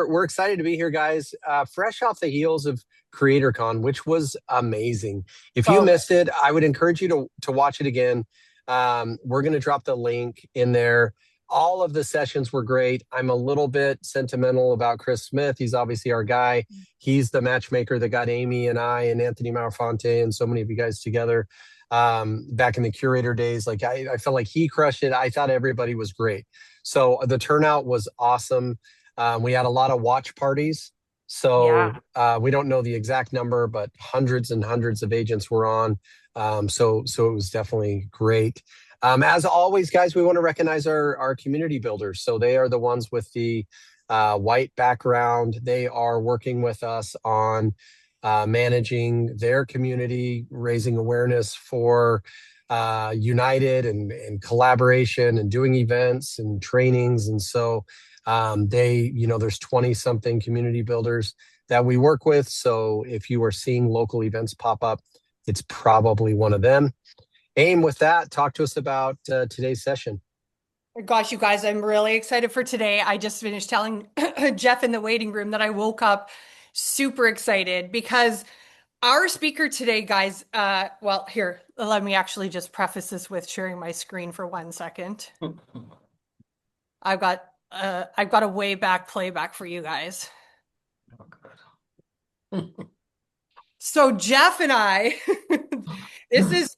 we're excited to be here, guys. Fresh off the heels of CreatorCon, which was amazing. If you So good. missed it, I would encourage you to watch it again. We're going to drop the link in there. All of the sessions were great. I'm a little bit sentimental about Chris Smith. He's obviously our guy. He's the matchmaker that got Amy and I and Anthony Malfonte and so many of you guys together back in the curator days. Like I felt like he crushed it. I thought everybody was great. So the turnout was awesome. We had a lot of watch parties. So Yeah. we don't know the exact number, but hundreds and hundreds of agents were on. So it was definitely great. As always, guys, we want to recognize our community builders. So they are the ones with the white background. They are working with us on managing their community, raising awareness for United and collaboration and doing events and trainings. And so there's 20 something community builders that we work with. So if you are seeing local events pop up, it's probably one of them. Aim, with that, talk to us about today's session. Gosh, you guys, I'm really excited for today. I just finished telling Jeff in the waiting room that I woke up super excited because our speaker today, guys, well, here, let me actually just preface this with sharing my screen for 1 second. I've got a way back playback for you guys. So Jeff and I, this is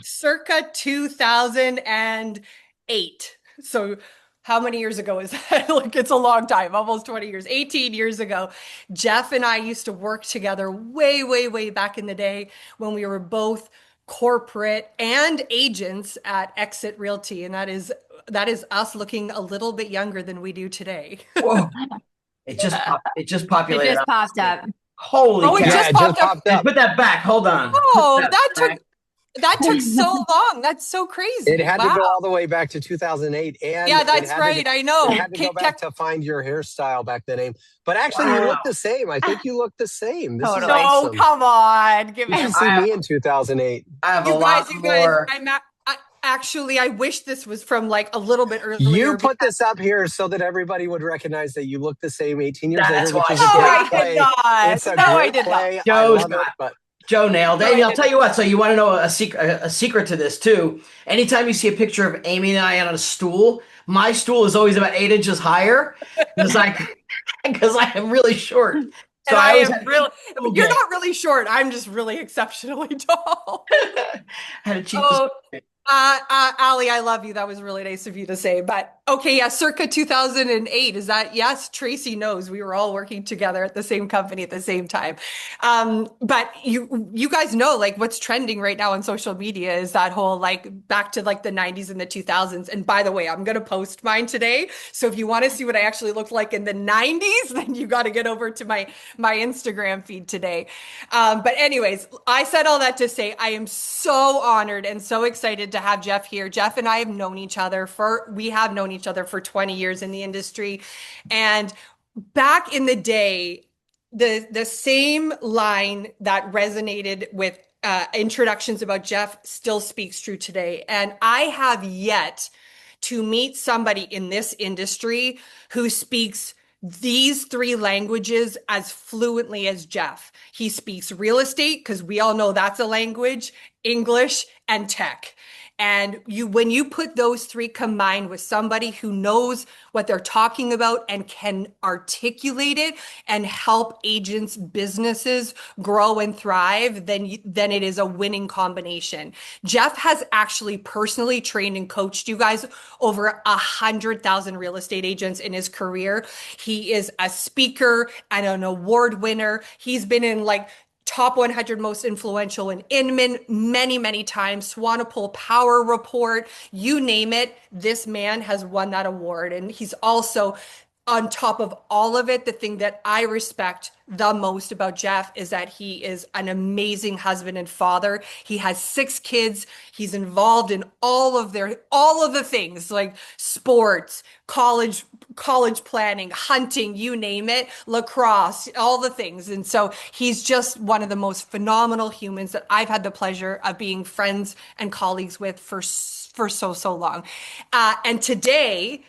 circa 2008. So how many years ago is that? Like, it's a long time, almost 20 years, 18 years ago. Jeff and I used to work together way, way, way back in the day when we were both corporate and agents at Exit Realty. And that is us looking a little bit younger than we do today. Whoa. It just populated. It just popped up. Holy Oh, it cow. just popped up. Put that back. Hold on. Oh, Put that took so long. That's so crazy. It had to go all the way back to 2008. And yeah, that's right. I know. You had to go back to find your hairstyle back then, Aim. But actually, you look the same. I think you look the same. This is awesome. No, come on. Give me You see me in 2008. I have a lot more. Actually, I wish this was from like a little bit earlier. You put this up here so that everybody would recognize that you look the same 18 years That's later, which is why. a No, great I play. did not. It's a No, I great did play. not. Joe nailed it. I'll tell you what. So you want to know a secret to this too? Anytime you see a picture of Amy and I on a stool, my stool is always about 8 inches higher because I am really short. So you're not really short. I'm just really exceptionally tall. Had a cheap. Ali, I love you. That was really nice of you to say. But okay, yeah, circa 2008. Is that, yes, Tracy knows we were all working together at the same company at the same time. But you guys know, like, what's trending right now on social media is that whole like back to like the 90s and the 2000s. And by the way, I'm gonna post mine today. So if you want to see what I actually looked like in the 90s, then you got to get over to my Instagram feed today. But anyways, I said all that to say I am so honored and so excited to have Jeff here. Jeff and I have known each other for 20 years in the industry. And back in the day, the same line that resonated with introductions about Jeff still speaks true today. And I have yet to meet somebody in this industry who speaks these three languages as fluently as Jeff. He speaks real estate, because we all know that's a language, English, and tech. And when you put those three combined with somebody who knows what they're talking about and can articulate it and help agents' businesses grow and thrive, then it is a winning combination. Jeff has actually personally trained and coached you guys over 100,000 real estate agents in his career. He is a speaker and an award winner. He's been in like top 100 most influential in Inman many, many times, Swanepoel Power Report, you name it, this man has won that award. And he's also, on top of all of it, the thing that I respect the most about Jeff is that he is an amazing husband and father. He has 6 kids. He's involved in all of the things like sports, college planning, hunting, you name it, lacrosse, all the things. And so he's just one of the most phenomenal humans that I've had the pleasure of being friends and colleagues with for so long. And today,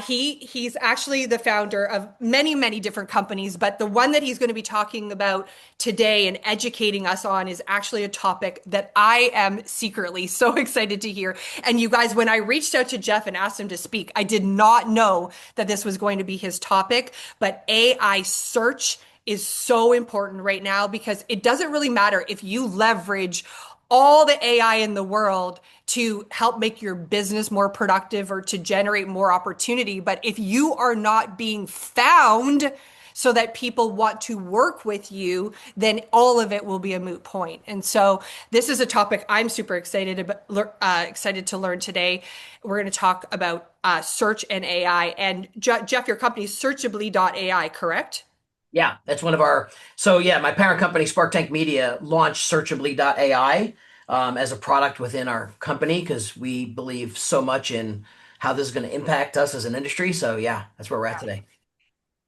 He's actually the founder of many, many different companies, but the one that he's going to be talking about today and educating us on is actually a topic that I am secretly so excited to hear. And you guys, when I reached out to Jeff and asked him to speak, I did not know that this was going to be his topic, but AI search is so important right now because it doesn't really matter if you leverage all the AI in the world to help make your business more productive or to generate more opportunity. But if you are not being found so that people want to work with you, then all of it will be a moot point. And so this is a topic I'm super excited about, excited to learn today. We're going to talk about search and AI. And Jeff, your company is searchably.ai, correct? Yeah, that's one of our. So yeah, my parent company, Spark Tank Media, launched Searchably.ai as a product within our company because we believe so much in how this is going to impact us as an industry. So yeah, that's where we're at today.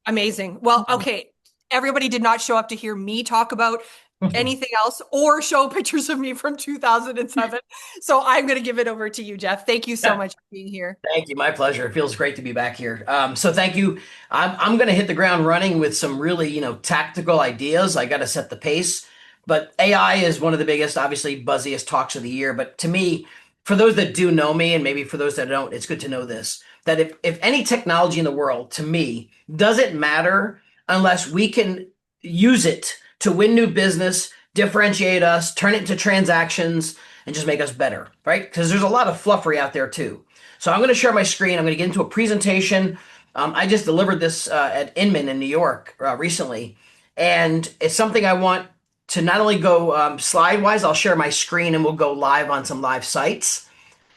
Amazing. Well, okay. Everybody did not show up to hear me talk about anything else or show pictures of me from 2007. So I'm going to give it over to you, Jeff. Thank you so much for being here. Thank you. My pleasure. It feels great to be back here. So thank you. I'm going to hit the ground running with some really, tactical ideas. I got to set the pace. But AI is one of the biggest, obviously, buzziest talks of the year. But to me, for those that do know me, and maybe for those that don't, it's good to know this, that if any technology in the world, to me, doesn't matter unless we can use it to win new business, differentiate us, turn it into transactions, and just make us better, right? Because there's a lot of fluffery out there too. So I'm going to share my screen. I'm going to get into a presentation. I just delivered this at Inman in New York recently, and it's something I want to not only go slide-wise, I'll share my screen and we'll go live on some live sites.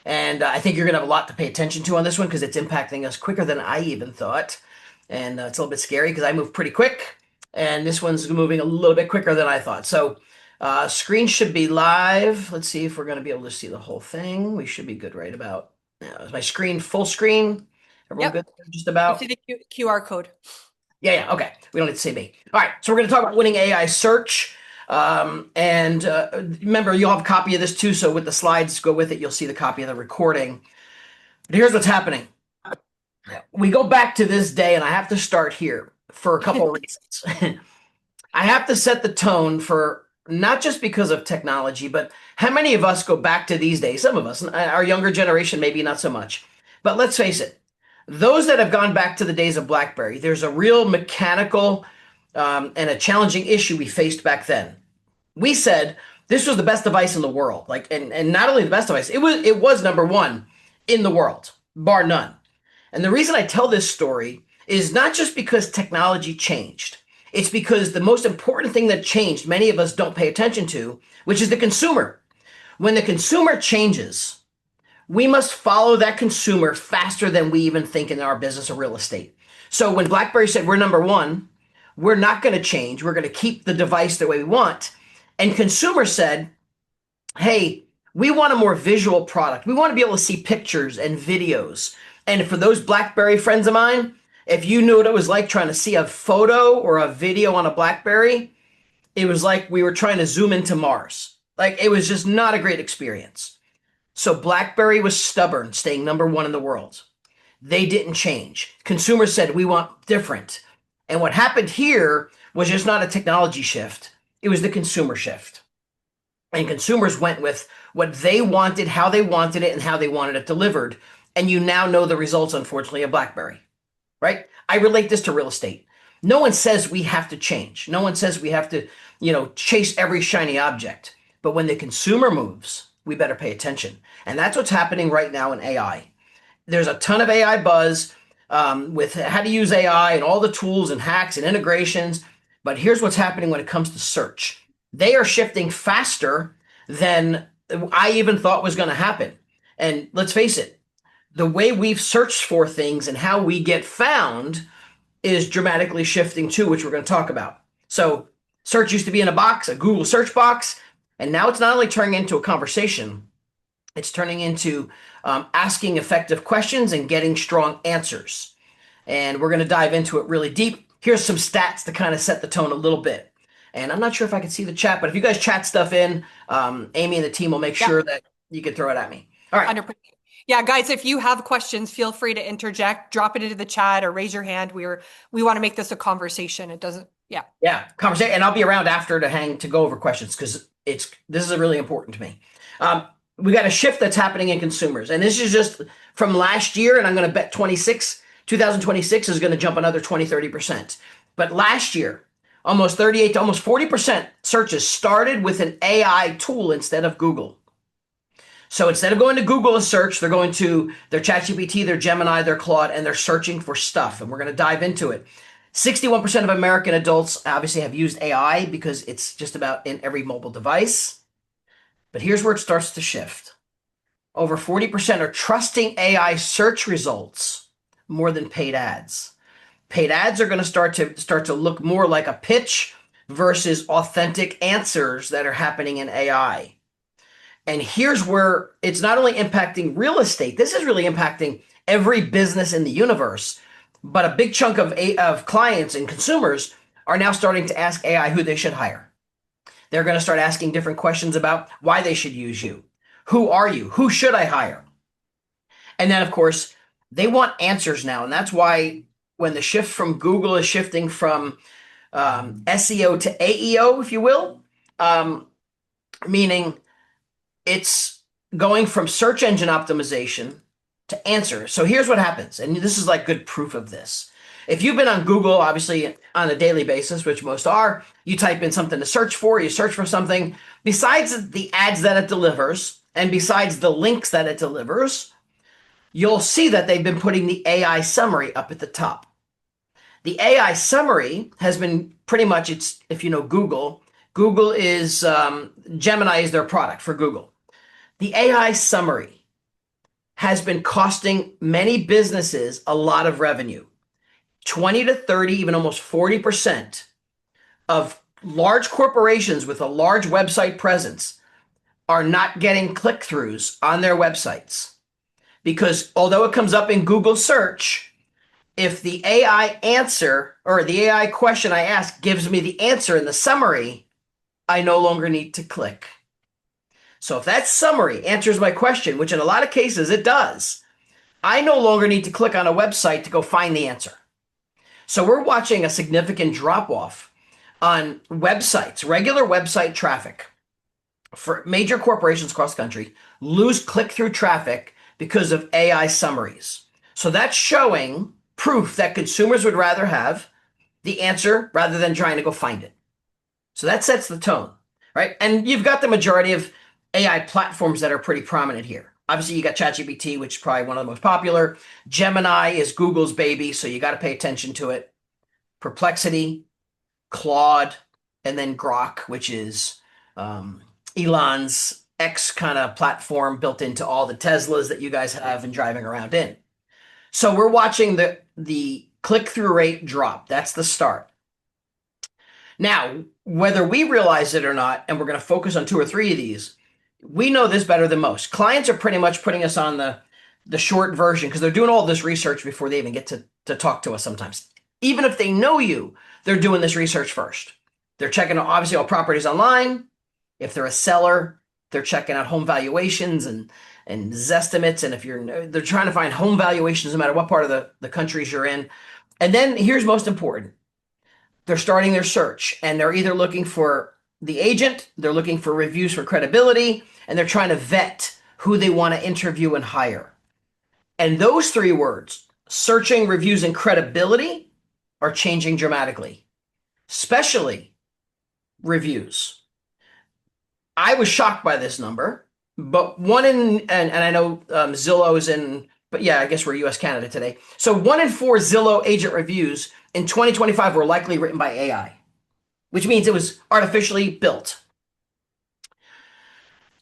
And I think you're going to have a lot to pay attention to on this one because it's impacting us quicker than I even thought. And it's a little bit scary because I move pretty quick, and this one's moving a little bit quicker than I thought. So screen should be live. Let's see if we're going to be able to see the whole thing. We should be good right about now. Is my screen full screen? Everyone good? Just about? You see the QR code. Yeah, okay. We don't need to see me. All right, so we're going to talk about winning AI search. And remember, you'll have a copy of this too, so with the slides go with it, you'll see the copy of the recording. But here's what's happening. We go back to this day, and I have to start here for a couple of reasons. I have to set the tone for not just because of technology, but how many of us go back to these days? Some of us, our younger generation, maybe not so much. But let's face it, those that have gone back to the days of BlackBerry, there's a real mechanical and a challenging issue we faced back then. We said this was the best device in the world, and not only the best device, it was number one in the world, bar none. And the reason I tell this story is not just because technology changed. It's because the most important thing that changed, many of us don't pay attention to, which is the consumer. When the consumer changes, we must follow that consumer faster than we even think in our business or real estate. So when BlackBerry said we're number one, we're not going to change. We're going to keep the device the way we want. And consumers said, hey, we want a more visual product. We want to be able to see pictures and videos. And for those BlackBerry friends of mine, if you knew what it was like trying to see a photo or a video on a BlackBerry, it was like we were trying to zoom into Mars. Like, it was just not a great experience. So BlackBerry was stubborn, staying number one in the world. They didn't change. Consumers said, we want different. And what happened here was just not a technology shift. It was the consumer shift. And consumers went with what they wanted, how they wanted it, and how they wanted it delivered. And you now know the results, unfortunately, of BlackBerry, right? I relate this to real estate. No one says we have to change. No one says we have to, chase every shiny object. But when the consumer moves, we better pay attention. And that's what's happening right now in AI. There's a ton of AI buzz with how to use AI and all the tools and hacks and integrations. But here's what's happening when it comes to search. They are shifting faster than I even thought was going to happen. And let's face it, the way we've searched for things and how we get found is dramatically shifting too, which we're going to talk about. So search used to be in a box, a Google search box, and now it's not only turning into a conversation, it's turning into asking effective questions and getting strong answers. And we're going to dive into it really deep. Here's some stats to kind of set the tone a little bit. And I'm not sure if I can see the chat, but if you guys chat stuff in, Amy and the team will make sure that you can throw it at me. All right. 100%. Yeah, guys, if you have questions, feel free to interject, drop it into the chat or raise your hand. We want to make this a conversation. It doesn't, yeah. Yeah, conversation, and I'll be around after to go over questions because this is really important to me. We got a shift that's happening in consumers, and this is just from last year, and I'm going to bet 2026 is going to jump another 20-30%. But last year, almost 38 to almost 40% searches started with an AI tool instead of Google. So instead of going to Google to search, they're going to their ChatGPT, their Gemini, their Claude, and they're searching for stuff. And we're going to dive into it. 61% of American adults obviously have used AI because it's just about in every mobile device. But here's where it starts to shift. Over 40% are trusting AI search results more than paid ads. Paid ads are going to start to look more like a pitch versus authentic answers that are happening in AI. And here's where it's not only impacting real estate, this is really impacting every business in the universe. But a big chunk of clients and consumers are now starting to ask AI who they should hire. They're going to start asking different questions about why they should use you. Who are you? Who should I hire? And then, of course, they want answers now. And that's why when the shift from Google is shifting from SEO to AEO, if you will, meaning it's going from search engine optimization to answer. So here's what happens, and this is like good proof of this. If you've been on Google, obviously on a daily basis, which most are, you type in something to search for, you search for something, besides the ads that it delivers, and besides the links that it delivers, you'll see that they've been putting the AI summary up at the top. The AI summary has been pretty much, it's if you know Google is, Gemini is their product for Google. The AI summary has been costing many businesses a lot of revenue. 20 to 30, even almost 40% of large corporations with a large website presence are not getting click-throughs on their websites. Because although it comes up in Google search, if the AI answer or the AI question I ask gives me the answer in the summary, I no longer need to click. So if that summary answers my question, which in a lot of cases it does, I no longer need to click on a website to go find the answer. So we're watching a significant drop-off on websites, regular website traffic for major corporations across the country lose click-through traffic because of AI summaries. So that's showing proof that consumers would rather have the answer rather than trying to go find it. So that sets the tone, right? And you've got the majority of AI platforms that are pretty prominent here. Obviously, you got ChatGPT, which is probably one of the most popular. Gemini is Google's baby, so you got to pay attention to it. Perplexity, Claude, and then Grok, which is Elon's X kind of platform built into all the Teslas that you guys have and driving around in. So we're watching the click-through rate drop. That's the start. Now, whether we realize it or not, and we're going to focus on 2 or 3 of these, we know this better than most. Clients are pretty much putting us on the short version because they're doing all this research before they even get to talk to us sometimes. Even if they know you, they're doing this research first. They're checking out, obviously, all properties online. If they're a seller, they're checking out home valuations and Zestimates. And if they're trying to find home valuations no matter what part of the countries you're in. And then here's most important. They're starting their search and they're either looking for the agent, they're looking for reviews for credibility, and they're trying to vet who they want to interview and hire. And those 3 words, searching, reviews, and credibility, are changing dramatically, especially reviews. I was shocked by this number, but and I know Zillow is in, but yeah, I guess we're US, Canada today. So 1 in 4 Zillow agent reviews in 2025 were likely written by AI, which means it was artificially built.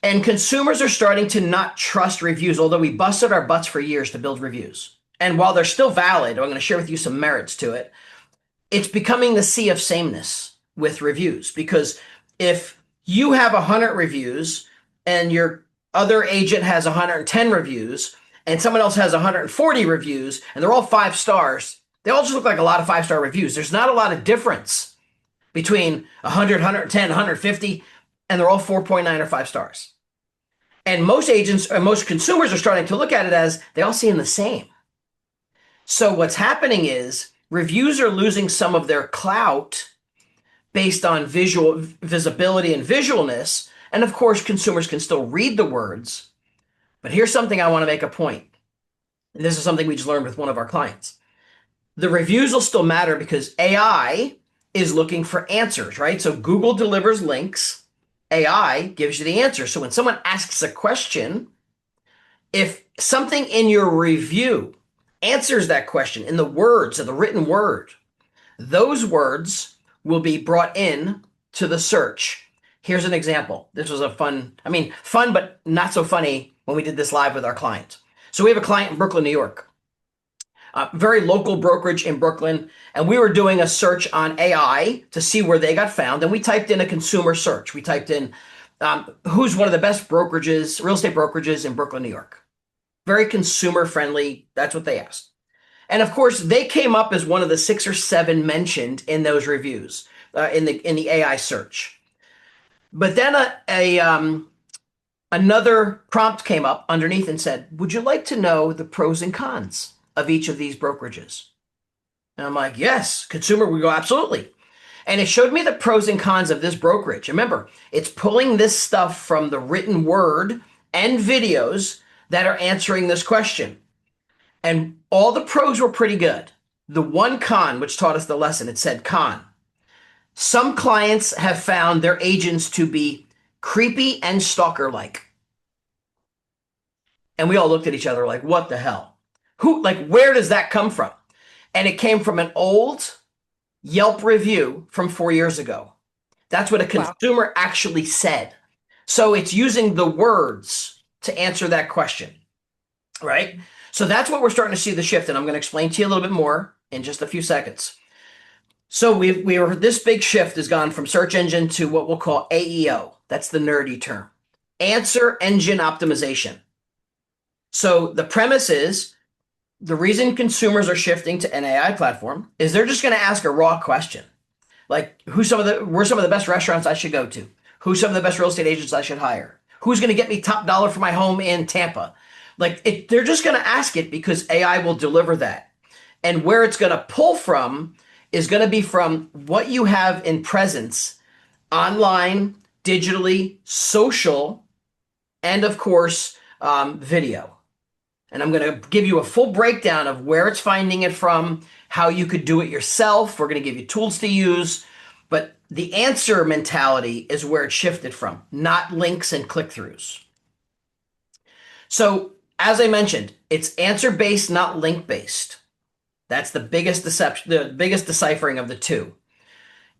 And consumers are starting to not trust reviews, although we busted our butts for years to build reviews. And while they're still valid, I'm going to share with you some merits to it, it's becoming the sea of sameness with reviews. Because if you have 100 reviews and your other agent has 110 reviews and someone else has 140 reviews and they're all 5 stars, they all just look like a lot of 5-star reviews. There's not a lot of difference between 100, 110, 150, and they're all 4.9 or 5 stars. And most agents or most consumers are starting to look at it as they all seem the same. So what's happening is reviews are losing some of their clout based on visual visibility and visualness. And of course, consumers can still read the words. But here's something I want to make a point. And this is something we just learned with one of our clients. The reviews will still matter because AI is looking for answers, right? So Google delivers links. AI gives you the answer. So when someone asks a question, if something in your review answers that question in the words of the written word, those words will be brought in to the search. Here's an example. This was a fun, but not so funny when we did this live with our client. So we have a client in Brooklyn, New York, very local brokerage in Brooklyn. And we were doing a search on AI to see where they got found. And we typed in a consumer search. We typed in who's one of the best brokerages, real estate brokerages in Brooklyn, New York. Very consumer friendly. That's what they asked. And of course, they came up as one of the 6 or 7 mentioned in those reviews in the AI search. But then another prompt came up underneath and said, would you like to know the pros and cons of each of these brokerages? And I'm like, yes, consumer would go, absolutely. And it showed me the pros and cons of this brokerage. Remember, it's pulling this stuff from the written word and videos that are answering this question. And all the pros were pretty good. The one con, which taught us the lesson, it said con. Some clients have found their agents to be creepy and stalker-like. And we all looked at each other like, what the hell? Where does that come from? And it came from an old Yelp review from 4 years ago. That's what a consumer actually said. So it's using the words to answer that question, right? So that's what we're starting to see the shift. And I'm going to explain to you a little bit more in just a few seconds. So this big shift has gone from search engine to what we'll call AEO. That's the nerdy term. Answer engine optimization. So the premise is the reason consumers are shifting to an AI platform is they're just going to ask a raw question. Like where's some of the best restaurants I should go to? Who's some of the best real estate agents I should hire? Who's going to get me top dollar for my home in Tampa? They're just going to ask it because AI will deliver that. And where it's going to pull from is going to be from what you have in presence online, digitally, social, and of course, video. And I'm going to give you a full breakdown of where it's finding it from, how you could do it yourself. We're going to give you tools to use. But the answer mentality is where it shifted from, not links and click-throughs. So as I mentioned, it's answer-based, not link-based. That's the biggest deception, the biggest deciphering of the two.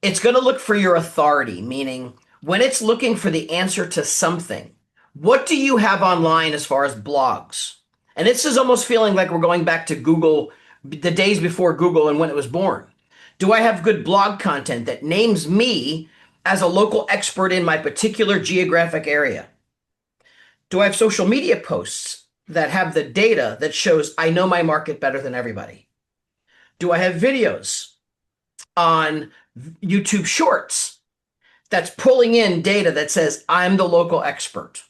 It's going to look for your authority, meaning when it's looking for the answer to something, what do you have online as far as blogs? And this is almost feeling like we're going back to Google, the days before Google and when it was born. Do I have good blog content that names me as a local expert in my particular geographic area? Do I have social media posts that have the data that shows I know my market better than everybody? Do I have videos on YouTube Shorts that's pulling in data that says I'm the local expert?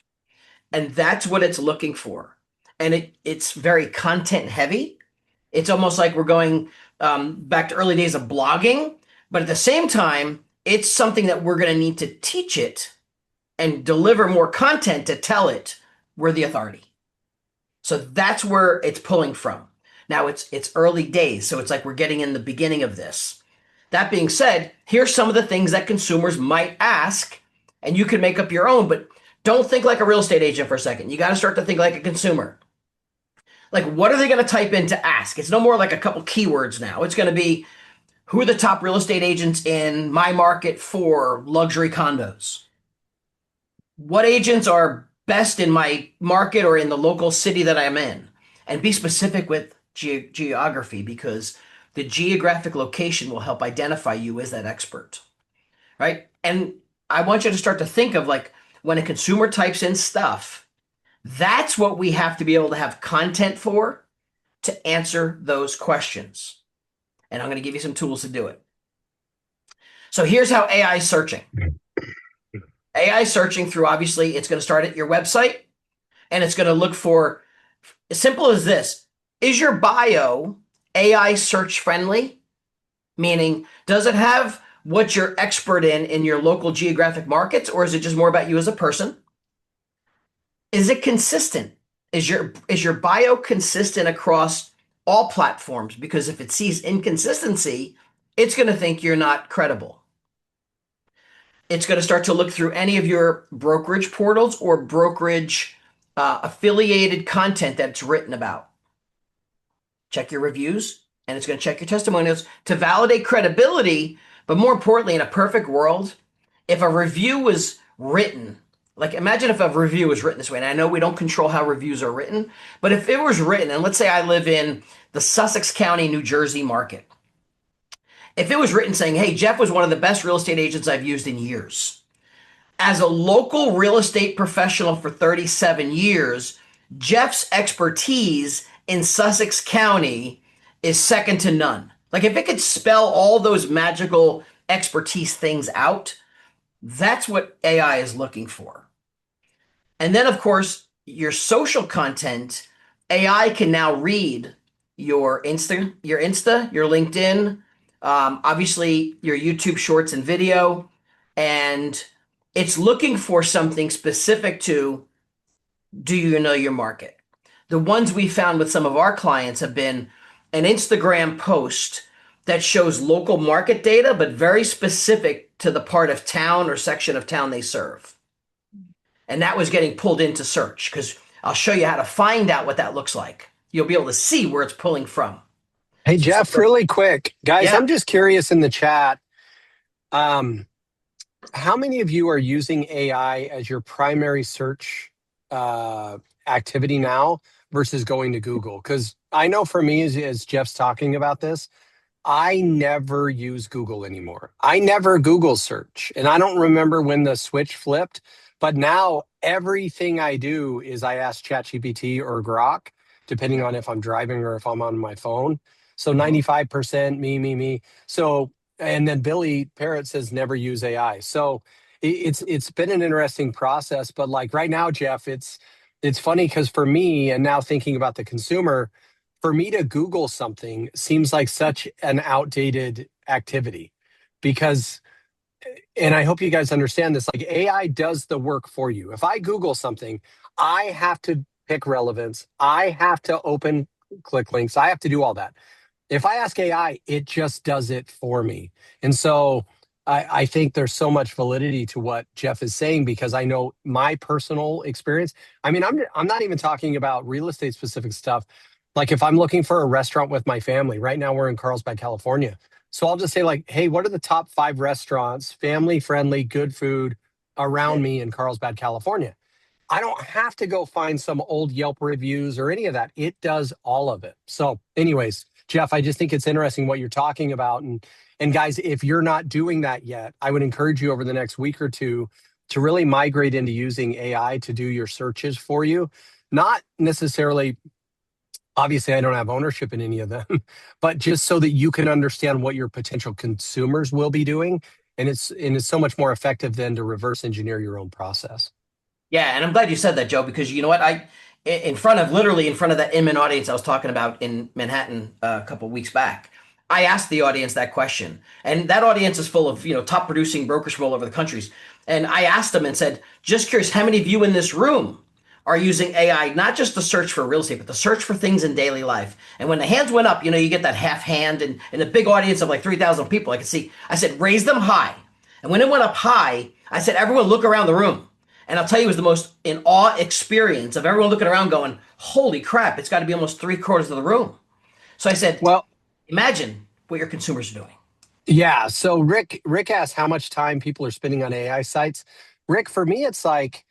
And that's what it's looking for. And it's very content heavy. It's almost like we're going back to early days of blogging, but at the same time, it's something that we're going to need to teach it and deliver more content to tell it we're the authority. So that's where it's pulling from. Now it's early days, so it's like we're getting in the beginning of this. That being said, here's some of the things that consumers might ask, and you can make up your own, but don't think like a real estate agent for a second. You got to start to think like a consumer. Like, what are they going to type in to ask? It's no more like a couple keywords now. It's going to be, who are the top real estate agents in my market for luxury condos? What agents are best in my market or in the local city that I'm in? And be specific with geography, because the geographic location will help identify you as that expert, right? And I want you to start to think of like when a consumer types in stuff, that's what we have to be able to have content for to answer those questions. And I'm going to give you some tools to do it. So here's how AI is searching. AI is searching through, obviously, it's going to start at your website. and it's going to look for, as simple as this, is your bio AI search friendly? Meaning, does it have what you're expert in your local geographic markets, or is it just more about you as a person? Is it consistent? Is your bio consistent across all platforms? Because if it sees inconsistency, it's going to think you're not credible. It's going to start to look through any of your brokerage portals or brokerage affiliated content that's written about. Check your reviews, and it's going to check your testimonials to validate credibility. But more importantly, in a perfect world, if a review was written, like imagine if a review was written this way, and I know we don't control how reviews are written, but if it was written, and let's say I live in the Sussex County, New Jersey market, if it was written saying, hey, Jeff was one of the best real estate agents I've used in years. As a local real estate professional for 37 years, Jeff's expertise in Sussex County is second to none. Like if it could spell all those magical expertise things out, that's what AI is looking for. And then, of course, your social content, AI can now read your Insta, your LinkedIn, obviously your YouTube shorts and video, and it's looking for something specific to, do you know your market? The ones we found with some of our clients have been an Instagram post that shows local market data, but very specific to the part of town or section of town they serve. And that was getting pulled into search, because I'll show you how to find out what that looks like. You'll be able to see where it's pulling from. Hey, Jeff, really quick. Guys, Yeah. I'm just curious in the chat, how many of you are using AI as your primary search activity now versus going to Google? Because I know for me, as Jeff's talking about this, I never use Google anymore. I never Google search. And I don't remember when the switch flipped, but now everything I do is I ask ChatGPT or Grok, depending on if I'm driving or if I'm on my phone. So 95% me. So, and then Billy Parrott says never use AI. So it's been an interesting process, but like right now, Jeff, it's funny because for me, and now thinking about the consumer, for me to Google something seems like such an outdated activity because, and I hope you guys understand this, like AI does the work for you. If I Google something, I have to pick relevance. I have to open click links. I have to do all that. If I ask AI, it just does it for me. And so I think there's so much validity to what Jeff is saying because I know my personal experience. I mean, I'm not even talking about real estate specific stuff. Like if I'm looking for a restaurant with my family, right now we're in Carlsbad, California. So I'll just say like, hey, what are the top 5 restaurants, family friendly, good food around me in Carlsbad, California? I don't have to go find some old Yelp reviews or any of that. It does all of it. So anyways, Jeff, I just think it's interesting what you're talking about. And guys, if you're not doing that yet, I would encourage you over the next week or two to really migrate into using AI to do your searches for you. Not necessarily, obviously, I don't have ownership in any of them, but just so that you can understand what your potential consumers will be doing. And it's so much more effective than to reverse engineer your own process. Yeah, and I'm glad you said that, Joe, because you know what? Literally in front of that Inman audience I was talking about in Manhattan a couple of weeks back, I asked the audience that question. And that audience is full of, top producing brokers from all over the countries. And I asked them and said, just curious, how many of you in this room are using AI, not just to search for real estate, but to search for things in daily life? And when the hands went up, you get that half hand and a big audience of like 3,000 people, I could see, I said, raise them high. And when it went up high, I said, everyone look around the room. And I'll tell you, it was the most in awe experience of everyone looking around going, holy crap, it's got to be almost 3/4 of the room. So I said, well, imagine what your consumers are doing. Yeah. So Rick asked how much time people are spending on AI sites. Rick, for me, it's like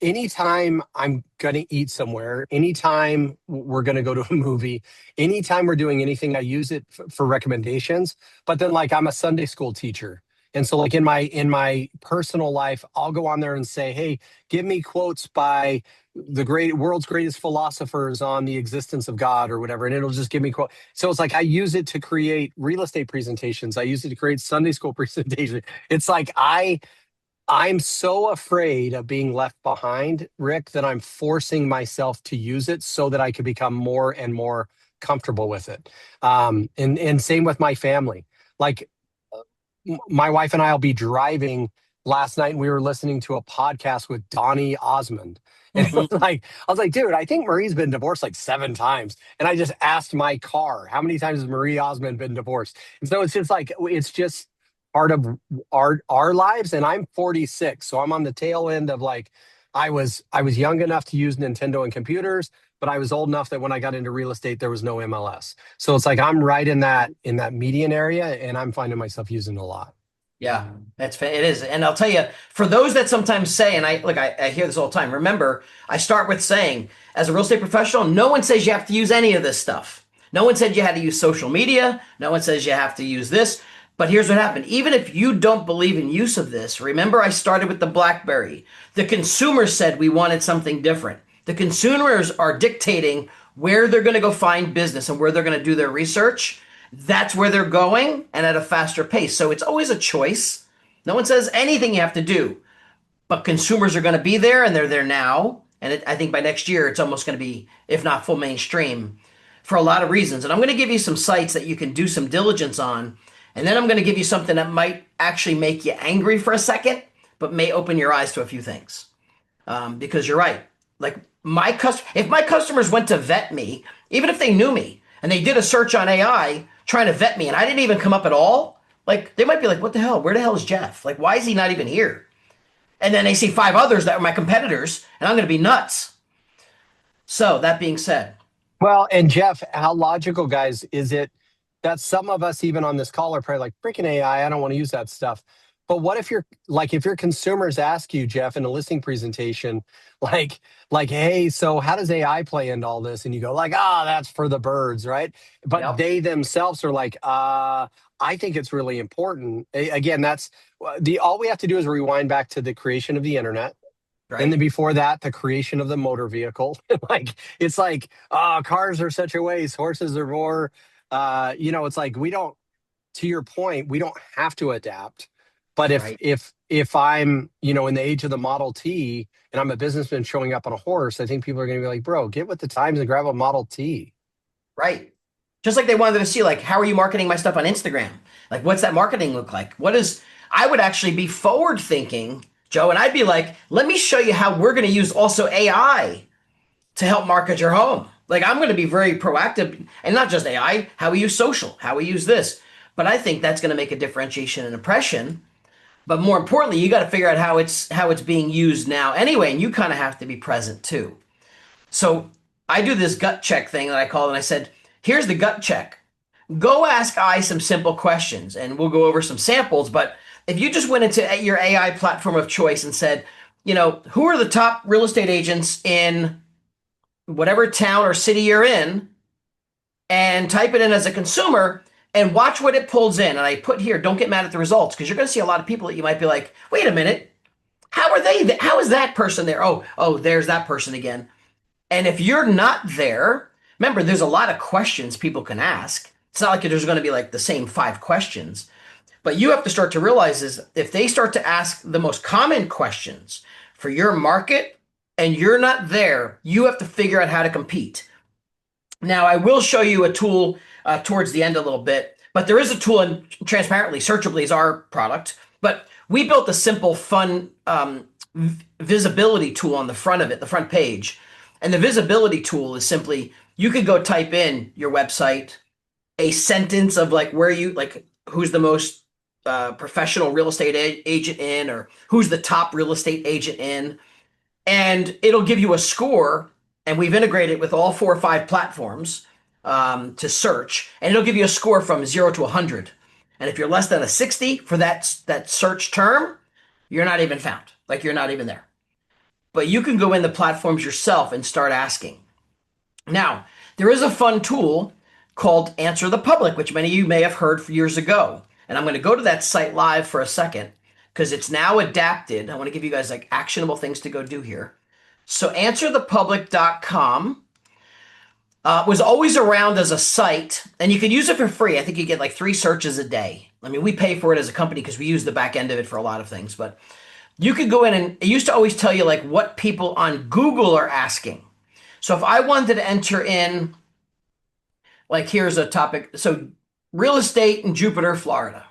anytime I'm going to eat somewhere, anytime we're going to go to a movie, anytime we're doing anything, I use it for recommendations. But then like I'm a Sunday school teacher. And so like in my personal life, I'll go on there and say, hey, give me quotes by the world's greatest philosophers on the existence of God or whatever. And it'll just give me quote. So it's like, I use it to create real estate presentations. I use it to create Sunday school presentations. It's like, I'm so afraid of being left behind, Rick, that I'm forcing myself to use it so that I could become more and more comfortable with it. And same with my family. Like my wife and I will be driving last night and we were listening to a podcast with Donny Osmond. And it was Mhm. like, I was like, dude, I think Marie's been divorced like 7 times. And I just asked my car, how many times has Marie Osmond been divorced? And so it's just like, it's just part of our lives. And I'm 46. So I'm on the tail end of like, I was young enough to use Nintendo and computers, but I was old enough that when I got into real estate, there was no MLS. So it's like I'm right in that median area, and I'm finding myself using it a lot. Yeah, it is. And I'll tell you, for those that sometimes say, and I hear this all the time, remember, I start with saying, as a real estate professional, no one says you have to use any of this stuff. No one said you had to use social media. No one says you have to use this. But here's what happened. Even if you don't believe in use of this, remember I started with the BlackBerry. The consumers said we wanted something different. The consumers are dictating where they're going to go find business and where they're going to do their research. That's where they're going and at a faster pace. So it's always a choice. No one says anything you have to do, but consumers are going to be there and they're there now. And I think by next year, it's almost going to be, if not full mainstream, for a lot of reasons. And I'm going to give you some sites that you can do some diligence on. And then I'm going to give you something that might actually make you angry for a second, but may open your eyes to a few things. Because you're right. Like if my customers went to vet me, even if they knew me and they did a search on AI trying to vet me and I didn't even come up at all, like they might be like, what the hell? Where the hell is Jeff? Like, why is he not even here? And then they see 5 others that were my competitors and I'm going to be nuts. So that being said, Well, and Jeff, how logical, guys, is it that some of us, even on this call, are probably like, freaking AI, I don't want to use that stuff. But what if if your consumers ask you, Jeff, in a listing presentation, hey, so how does AI play into all this? And you go like, that's for the birds, right? But yep, they themselves are like, I think it's really important. Again, that's all we have to do is rewind back to the creation of the internet. And then right, before that, the creation of the motor vehicle. It's like, cars are such a waste, horses are more, it's like we don't, to your point, we don't have to adapt. But right. if I'm, in the age of the Model T and I'm a businessman showing up on a horse, I think people are gonna be like, bro, get with the times and grab a Model T. Right. Just like they wanted to see, like, how are you marketing my stuff on Instagram? Like, what's that marketing look like? I would actually be forward thinking, Joe, and I'd be like, let me show you how we're going to use also AI to help market your home. Like, I'm going to be very proactive and not just AI, how we use social, how we use this. But I think that's going to make a differentiation and impression. But more importantly, you got to figure out how it's being used now anyway, and you kind of have to be present too. So I do this gut check thing that I call, and I said, here's the gut check. Go ask I some simple questions, and we'll go over some samples. But if you just went into your AI platform of choice and said, who are the top real estate agents in whatever town or city you're in, and type it in as a consumer and watch what it pulls in. And I put here, don't get mad at the results because you're going to see a lot of people that you might be like, wait a minute, how are they? How is that person there? Oh, there's that person again. And if you're not there, remember, there's a lot of questions people can ask. It's not like there's going to be like the same 5 questions, but you have to start to realize is if they start to ask the most common questions for your market and you're not there, you have to figure out how to compete. Now, I will show you a tool towards the end a little bit, but there is a tool, and transparently, Searchably is our product, but we built a simple, fun visibility tool on the front of it, the front page. And the visibility tool is simply, you could go type in your website, a sentence of like who's the most professional real estate agent in, or who's the top real estate agent in, and it'll give you a score. And we've integrated with all 4 or 5 platforms to search, and it'll give you a score from 0 to 100. And if you're less than a 60 for that search term, you're not even found. Like you're not even there. But you can go in the platforms yourself and start asking. Now, there is a fun tool called Answer the Public, which many of you may have heard for years ago. And I'm going to go to that site live for a second because it's now adapted. I want to give you guys like actionable things to go do here. So answerthepublic.com was always around as a site, and you can use it for free. I think you get like 3 searches a day. I mean, we pay for it as a company because we use the back end of it for a lot of things, but you could go in, and it used to always tell you like what people on Google are asking. So if I wanted to enter in, like, here's a topic. So real estate in Jupiter, Florida,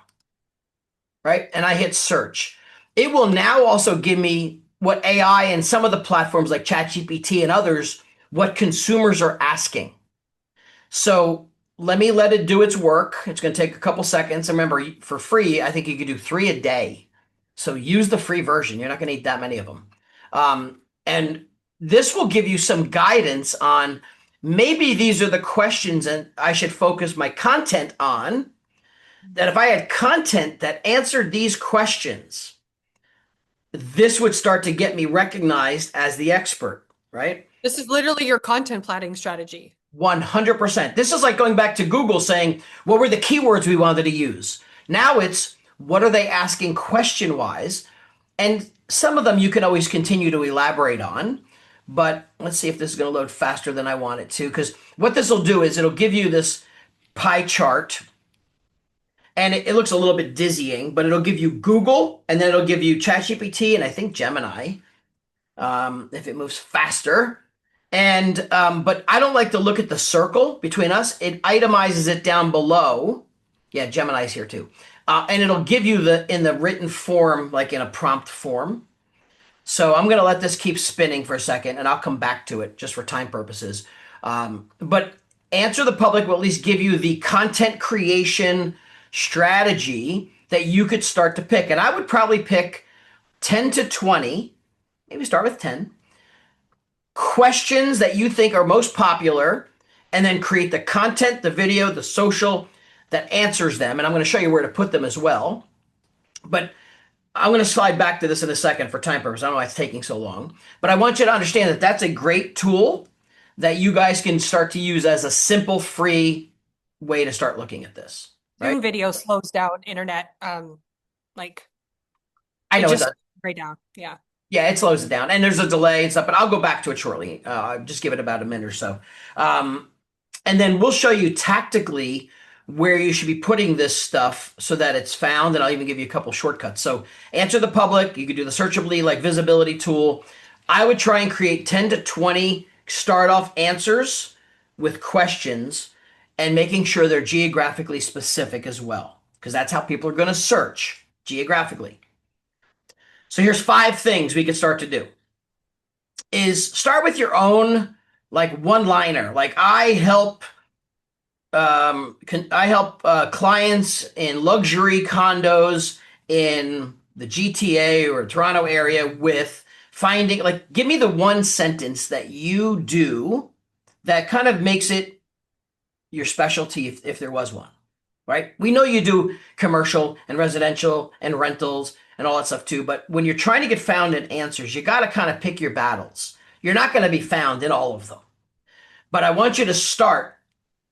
right? And I hit search. It will now also give me what AI and some of the platforms like ChatGPT and others, what consumers are asking. So let it do its work. It's going to take a couple seconds. Remember, for free, I think you could do 3 a day. So use the free version. You're not going to need that many of them. And this will give you some guidance on maybe these are the questions and I should focus my content on. That if I had content that answered these questions, this would start to get me recognized as the expert, right? This is literally your content planning strategy. 100%. This is like going back to Google saying, what were the keywords we wanted to use? Now it's, what are they asking question-wise? And some of them you can always continue to elaborate on. But let's see if this is going to load faster than I want it to. Because what this will do is it'll give you this pie chart. And it looks a little bit dizzying, but it'll give you Google, and then it'll give you ChatGPT, and I think Gemini, if it moves faster. And but I don't like to look at the circle between us. It itemizes it down below. Yeah, Gemini's here too. And it'll give you in the written form, like in a prompt form. So I'm going to let this keep spinning for a second, and I'll come back to it just for time purposes. But Answer the Public will at least give you the content creation strategy that you could start to pick. And I would probably pick 10 to 20, maybe start with 10, questions that you think are most popular, and then create the content, the video, the social that answers them. And I'm going to show you where to put them as well. But I'm going to slide back to this in a second for time purposes. I don't know why it's taking so long. But I want you to understand that that's a great tool that you guys can start to use as a simple, free way to start looking at this. Right? Zoom video slows down internet. Like I know it it does. right down. Yeah. Yeah, it slows it down, and there's a delay and stuff, but I'll go back to it shortly. Just give it about a minute or so. And then we'll show you tactically where you should be putting this stuff so that it's found, and I'll even give you a couple shortcuts. So Answer the Public, you could do the searchably like visibility tool. I would try and create 10 to 20 start off answers with questions and making sure they're geographically specific as well, because that's how people are going to search geographically. So here's 5 things we can start to do. Is start with your own like one-liner. Like I help clients in luxury condos in the GTA or Toronto area with finding, like, give me the one sentence that you do that kind of makes it your specialty if there was one, right? We know you do commercial and residential and rentals and all that stuff too. But when you're trying to get found in answers, you got to kind of pick your battles. You're not going to be found in all of them. But I want you to start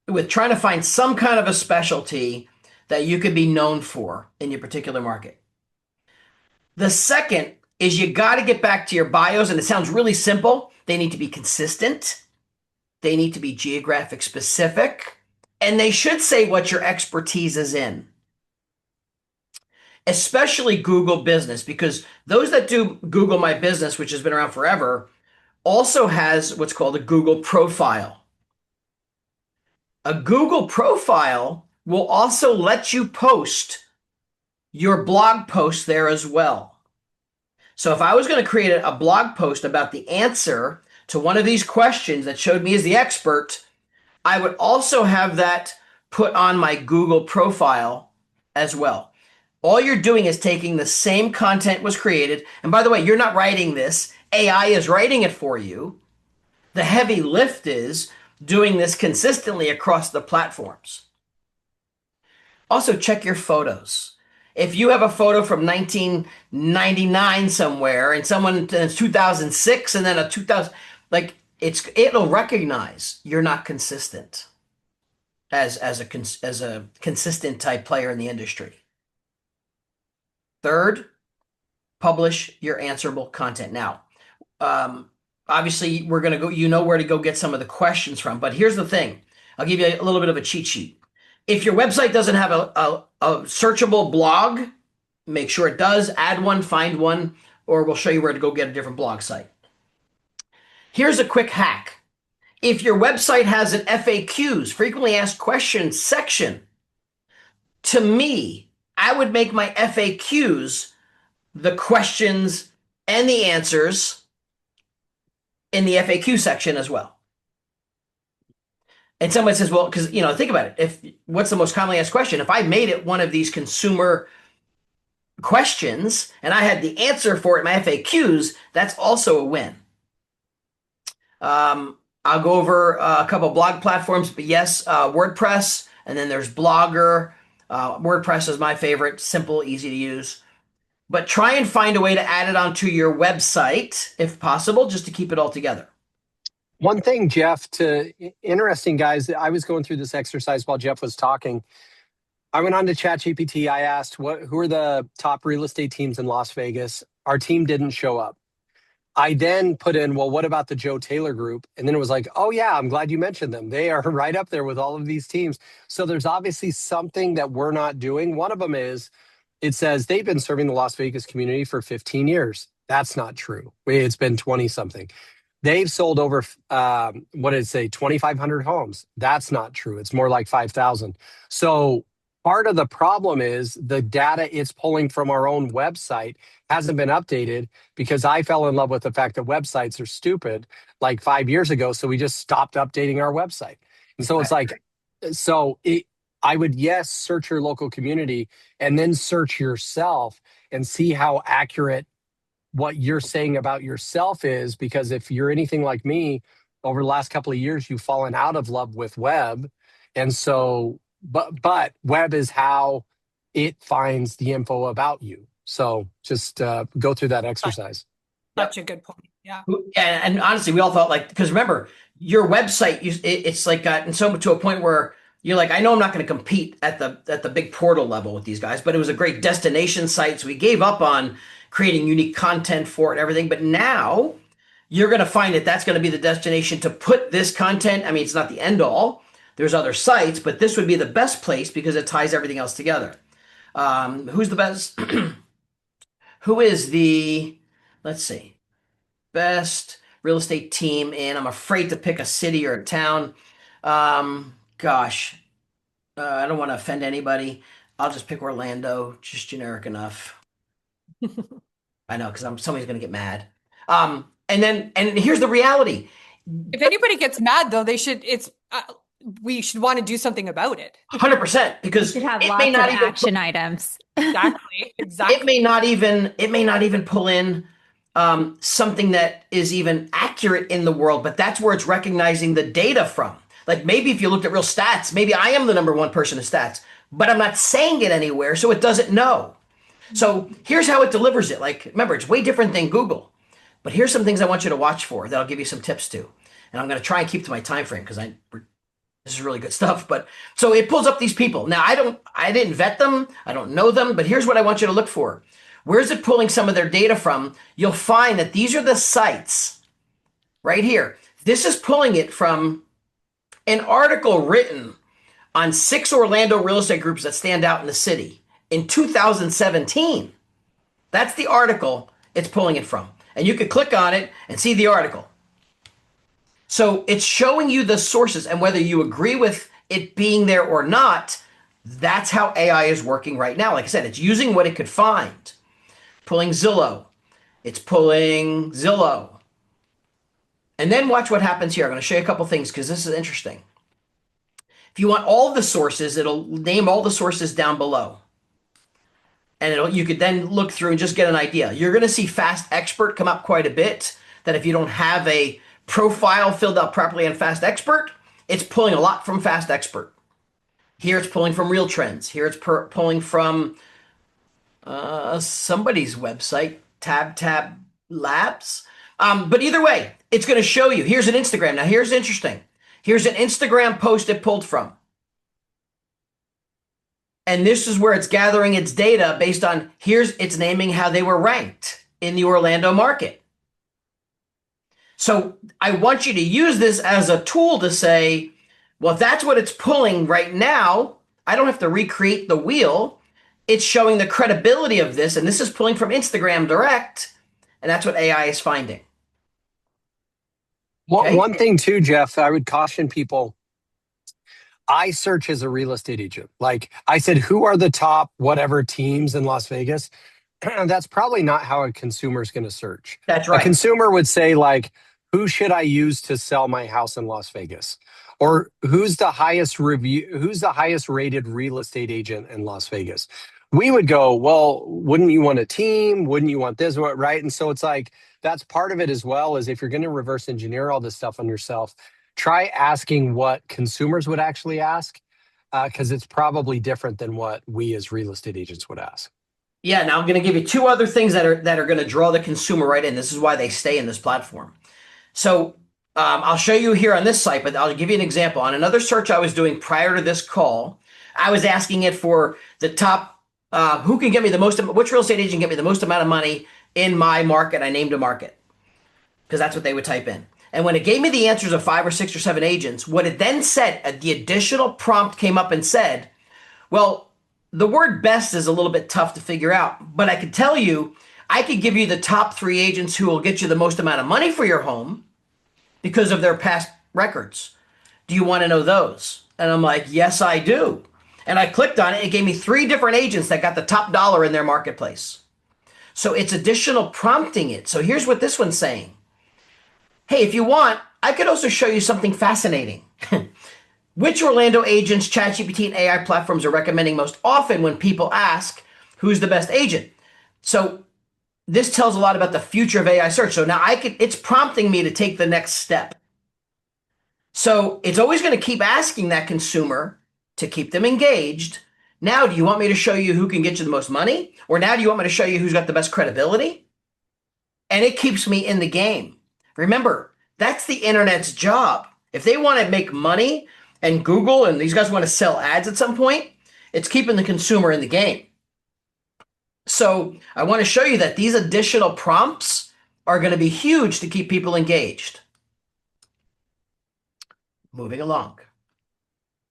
with trying to find some kind of a specialty that you could be known for in your particular market. The second is you got to get back to your bios, and it sounds really simple. They need to be consistent. They need to be geographic specific, and they should say what your expertise is in. Especially Google Business, because those that do Google My Business, which has been around forever, also has what's called a Google profile. A Google profile will also let you post your blog post there as well. So if I was going to create a blog post about the answer to one of these questions that showed me as the expert, I would also have that put on my Google profile as well. All you're doing is taking the same content was created. And by the way, you're not writing this. AI is writing it for you. The heavy lift is doing this consistently across the platforms. Also, check your photos. If you have a photo from 1999 somewhere and someone it's 2006 and then a 2000, like it'll recognize you're not consistent as a consistent type player in the industry. Third, publish your answerable content. Now, obviously, we're going to go, you know where to go get some of the questions from. But here's the thing. I'll give you a little bit of a cheat sheet. If your website doesn't have a searchable blog, make sure it does. Add one, find one. or we'll show you where to go get a different blog site. Here's a quick hack. If your website has an FAQs, frequently asked questions section, to me, I would make my FAQs the questions and the answers in the FAQ section as well. And someone says, well, because, think about it. What's the most commonly asked question? If I made it one of these consumer questions and I had the answer for it in my FAQs, that's also a win. I'll go over a couple of blog platforms, but yes, WordPress, and then there's Blogger. WordPress is my favorite, simple, easy to use. But try and find a way to add it onto your website, if possible, just to keep it all together. One thing, Jeff, interesting, guys, I was going through this exercise while Jeff was talking. I went on to ChatGPT. I asked, who are the top real estate teams in Las Vegas? Our team didn't show up. I then put in, well, what about the Joe Taylor group? And then it was like, oh yeah, I'm glad you mentioned them. They are right up there with all of these teams. So there's obviously something that we're not doing. One of them is, it says they've been serving the Las Vegas community for 15 years. That's not true. It's been 20 something. They've sold over, 2,500 homes. That's not true. It's more like 5,000. So part of the problem is the data it's pulling from our own website hasn't been updated, because I fell in love with the fact that websites are stupid like 5 years ago. So we just stopped updating our website. And so it's like, I would, yes, search your local community and then search yourself and see how accurate what you're saying about yourself is. Because if you're anything like me, over the last couple of years, you've fallen out of love with web. And so, but web is how it finds the info about you. So just go through that exercise. Such a good point. Yeah. And honestly, we all thought, like, because remember, your website, it's like gotten so to a point where you're like, I know I'm not going to compete at the big portal level with these guys, but it was a great destination site. So we gave up on creating unique content for it and everything. But now you're going to find that that's going to be the destination to put this content. I mean, it's not the end all. There's other sites, but this would be the best place because it ties everything else together. Who's the best? Who is the, let's see, best real estate team in, I'm afraid to pick a city or a town. Gosh, I don't want to offend anybody. I'll just pick Orlando, just generic enough. I know, because somebody's going to get mad. And here's the reality. If anybody gets mad, though, we should want to do something about it. 100%, because you should have it lots may not of even action items. Exactly. It may not even pull in something that is even accurate in the world, but that's where it's recognizing the data from. Like, maybe if you looked at real stats, maybe I am the number one person in stats, but I'm not saying it anywhere, so it doesn't know. So here's how it delivers it. Like, remember, it's way different than Google, but here's some things I want you to watch for that I'll give you some tips to. And I'm going to try and keep to my time frame, because this is really good stuff. But so it pulls up these people. Now, I didn't vet them. I don't know them, but here's what I want you to look for. Where's it pulling some of their data from? You'll find that these are the sites right here. This is pulling it from an article written on 6 Orlando real estate groups that stand out in the city in 2017. That's the article it's pulling it from. And you could click on it and see the article. So it's showing you the sources, and whether you agree with it being there or not, that's how AI is working right now. Like I said, it's using what it could find. Pulling Zillow. It's pulling Zillow. And then watch what happens here. I'm going to show you a couple things because this is interesting. If you want all of the sources, it'll name all the sources down below. And you could then look through and just get an idea. You're going to see Fast Expert come up quite a bit, that if you don't have a profile filled out properly on Fast Expert, it's pulling a lot from Fast Expert. Here it's pulling from Real Trends. Here it's pulling from somebody's website, Tab Labs. But either way, it's going to show you. Here's an Instagram. Now, here's interesting. Here's an Instagram post it pulled from. And this is where it's gathering its data based on, it's naming how they were ranked in the Orlando market. So I want you to use this as a tool to say, well, if that's what it's pulling right now, I don't have to recreate the wheel. It's showing the credibility of this, and this is pulling from Instagram Direct. And that's what AI is finding. One Okay. one thing too, Jeff, I would caution people. I search as a real estate agent. Like I said, who are the top whatever teams in Las Vegas? That's probably not how a consumer is going to search. That's A right. consumer would say, like, who should I use to sell my house in Las Vegas? Or who's the highest review, who's the highest rated real estate agent in Las Vegas? We would go, well, wouldn't you want a team? Wouldn't you want this? Right. And so it's like, that's part of it as well, is if you're going to reverse engineer all this stuff on yourself, try asking what consumers would actually ask, because it's probably different than what we as real estate agents would ask. Yeah, now I'm going to give you two other things that are going to draw the consumer right in. This is why they stay in this platform. So I'll show you here on this site, but I'll give you an example. On another search I was doing prior to this call, I was asking it for the top, who can get me the most, which real estate agent can get me the most amount of money in my market. I named a market because that's what they would type in. And when it gave me the answers of 5 or 6 or 7 agents, what it then said, the additional prompt came up and said, well, the word best is a little bit tough to figure out, but I could tell you, I could give you the top 3 agents who will get you the most amount of money for your home because of their past records. Do you want to know those? And I'm like, yes, I do. And I clicked on it. It gave me 3 different agents that got the top dollar in their marketplace. So it's additional prompting it. So here's what this one's saying. Hey, if you want, I could also show you something fascinating. Which Orlando agents, ChatGPT, and AI platforms are recommending most often when people ask who's the best agent? So this tells a lot about the future of AI search. So now it's prompting me to take the next step. So it's always going to keep asking that consumer to keep them engaged. Now, do you want me to show you who can get you the most money? Or now do you want me to show you who's got the best credibility? And it keeps me in the game. Remember, that's the internet's job. If they want to make money, and Google and these guys want to sell ads at some point, it's keeping the consumer in the game. So I want to show you that these additional prompts are going to be huge to keep people engaged. Moving along.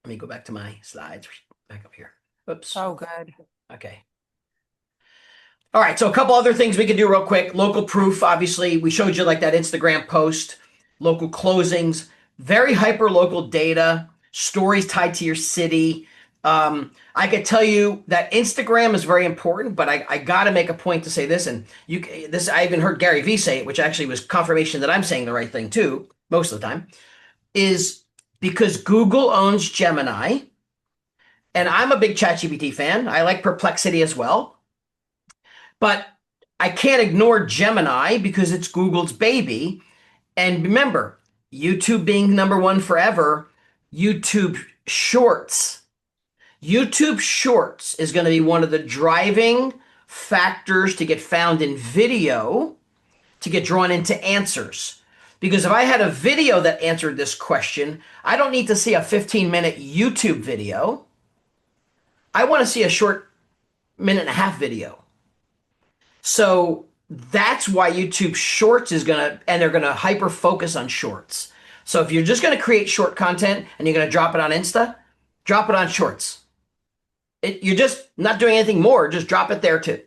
Let me go back to my slides. Back up here. Oops. Oh, good. Okay. All right. So a couple other things we can do real quick. Local proof. Obviously, we showed you like that Instagram post, local closings, very hyper local data, stories tied to your city. I could tell you that Instagram is very important, but I got to make a point to say this. And I even heard Gary Vee say it, which actually was confirmation that I'm saying the right thing too, most of the time, is because Google owns Gemini. And I'm a big ChatGPT fan. I like Perplexity as well. But I can't ignore Gemini because it's Google's baby. And remember, YouTube being #1 forever, YouTube Shorts. YouTube Shorts is going to be one of the driving factors to get found in video, to get drawn into answers. Because if I had a video that answered this question, I don't need to see a 15-minute YouTube video. I want to see a short 1.5-minute video. So that's why YouTube Shorts is going to, and they're going to hyper focus on shorts. So if you're just going to create short content and you're going to drop it on Insta, drop it on Shorts. You're just not doing anything more. Just drop it there too.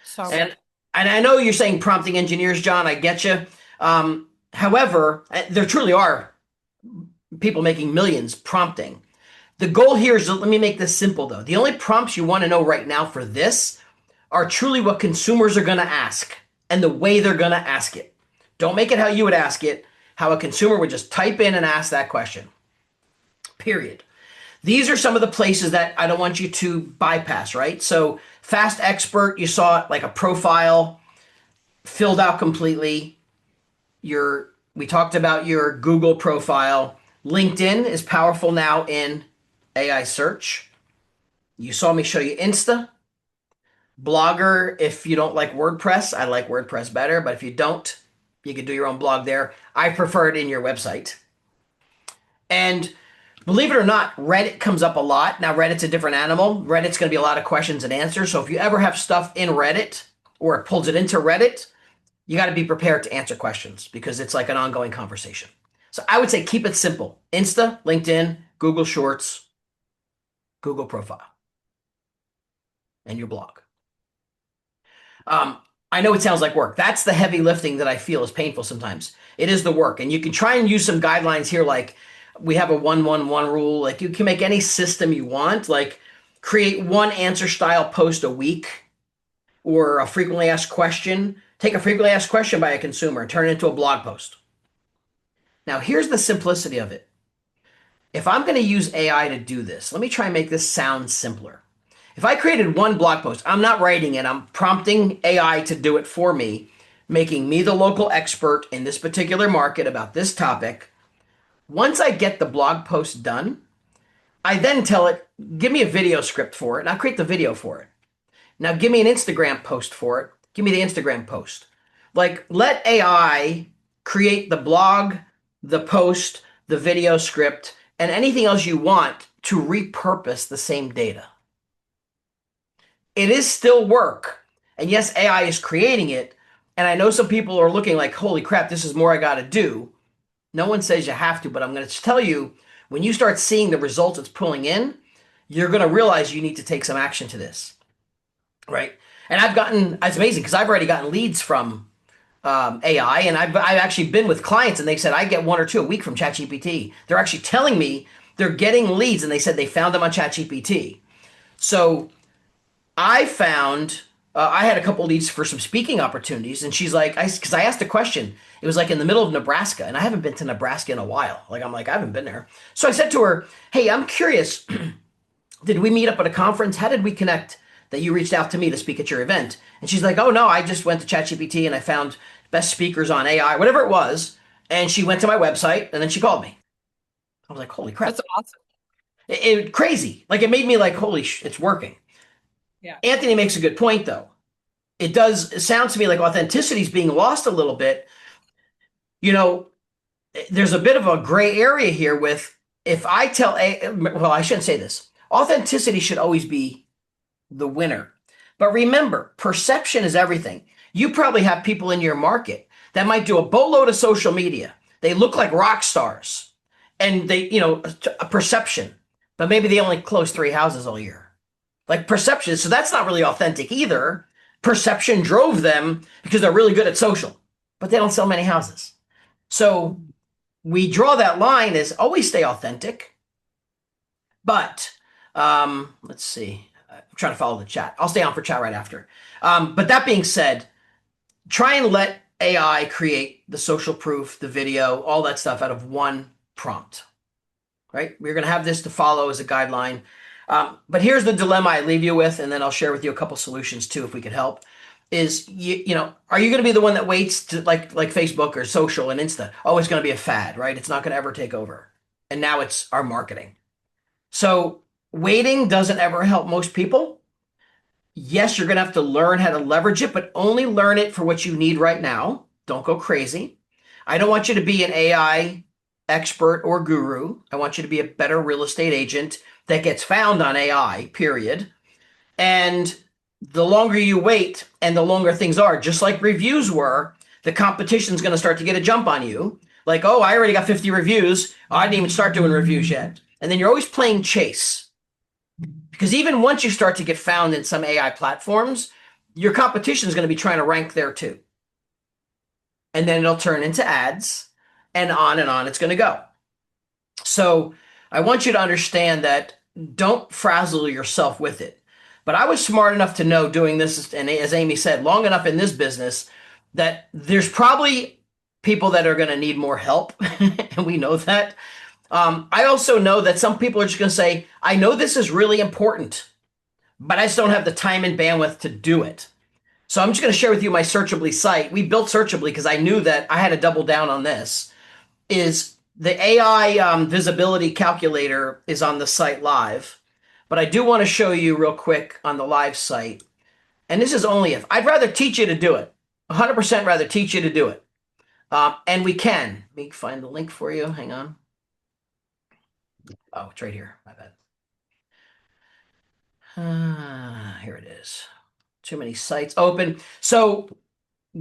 So And I know you're saying prompting engineers, John. I get you. However, there truly are people making millions prompting. The goal here is, let me make this simple though. The only prompts you want to know right now for this are truly what consumers are going to ask and the way they're going to ask it. Don't make it how you would ask it, how a consumer would just type in and ask that question. Period. These are some of the places that I don't want you to bypass, right? So Fast Expert, you saw it like a profile filled out completely. We talked about your Google profile. LinkedIn is powerful now in AI search. You saw me show you Insta. Blogger, if you don't like WordPress, I like WordPress better, but if you don't, you can do your own blog there. I prefer it in your website. And believe it or not, Reddit comes up a lot. Now, Reddit's a different animal. Reddit's going to be a lot of questions and answers. So if you ever have stuff in Reddit or it pulls it into Reddit, you got to be prepared to answer questions because it's like an ongoing conversation. So I would say keep it simple. Insta, LinkedIn, Google Shorts, Google profile, and your blog. I know it sounds like work. That's the heavy lifting that I feel is painful sometimes. It is the work. And you can try and use some guidelines here, like we have a 1-1-1 rule. Like you can make any system you want, like create one answer style post a week or a frequently asked question. Take a frequently asked question by a consumer and turn it into a blog post. Now, here's the simplicity of it. If I'm going to use AI to do this, let me try and make this sound simpler. If I created one blog post, I'm not writing it, I'm prompting AI to do it for me, making me the local expert in this particular market about this topic. Once I get the blog post done, I then tell it, give me a video script for it, and I'll create the video for it. Now give me an Instagram post for it. Give me the Instagram post. Like, let AI create the blog, the post, the video script, and anything else you want to repurpose the same data. It is still work. And yes, AI is creating it. And I know some people are looking like, holy crap, this is more I got to do. No one says you have to, but I'm going to tell you, when you start seeing the results it's pulling in, you're going to realize you need to take some action to this. Right? And it's amazing because I've already gotten leads from AI, and I've actually been with clients and they said, I get 1 or 2 a week from ChatGPT. They're actually telling me they're getting leads and they said they found them on ChatGPT. So I found, I had a couple leads for some speaking opportunities, and she's like, because I asked a question. It was like in the middle of Nebraska, and I haven't been to Nebraska in a while. Like, I'm like, I haven't been there. So I said to her, hey, I'm curious, did we meet up at a conference? How did we connect that you reached out to me to speak at your event? And she's like, oh no, I just went to ChatGPT and I found best speakers on AI, whatever it was. And she went to my website and then she called me. I was like, holy crap. That's awesome. It crazy. Like, it made me like, it's working. Yeah. Anthony makes a good point though. It sounds to me like authenticity is being lost a little bit. You know, there's a bit of a gray area here with, if I tell well, I shouldn't say this. Authenticity should always be the winner. But remember, perception is everything. You probably have people in your market that might do a boatload of social media. They look like rock stars and they, a perception, but maybe they only close 3 houses all year. Like, perception. So that's not really authentic either. Perception drove them because they're really good at social, but they don't sell many houses. So we draw that line as always stay authentic. But let's see. I'm trying to follow the chat. I'll stay on for chat right after. But that being said, try and let AI create the social proof, the video, all that stuff out of one prompt, right? We're going to have this to follow as a guideline. But here's the dilemma I leave you with, and then I'll share with you a couple solutions too, if we could help. Is, are you going to be the one that waits to like Facebook or social and Insta? Oh, it's going to be a fad, right? It's not going to ever take over. And now it's our marketing. So waiting doesn't ever help most people. Yes, you're going to have to learn how to leverage it, but only learn it for what you need right now. Don't go crazy. I don't want you to be an AI expert or guru. I want you to be a better real estate agent that gets found on AI, period. And the longer you wait and the longer things are, just like reviews were, the competition's going to start to get a jump on you. Like, oh, I already got 50 reviews. Oh, I didn't even start doing reviews yet. And then you're always playing chase. Because even once you start to get found in some AI platforms, your competition is going to be trying to rank there too. And then it'll turn into ads, and on it's going to go. So I want you to understand that don't frazzle yourself with it. But I was smart enough to know, doing this, and as Amy said, long enough in this business, that there's probably people that are going to need more help. And we know that. I also know that some people are just going to say, I know this is really important, but I just don't have the time and bandwidth to do it. So I'm just going to share with you my Searchably site. We built Searchably because I knew that I had to double down on this. Is the AI visibility calculator is on the site live, but I do want to show you real quick on the live site. And this is only if I'd rather teach you to do it. 100% rather teach you to do it. And we can. Let me find the link for you. Hang on. Oh, it's right here. My bad. Here it is. Too many sites open. So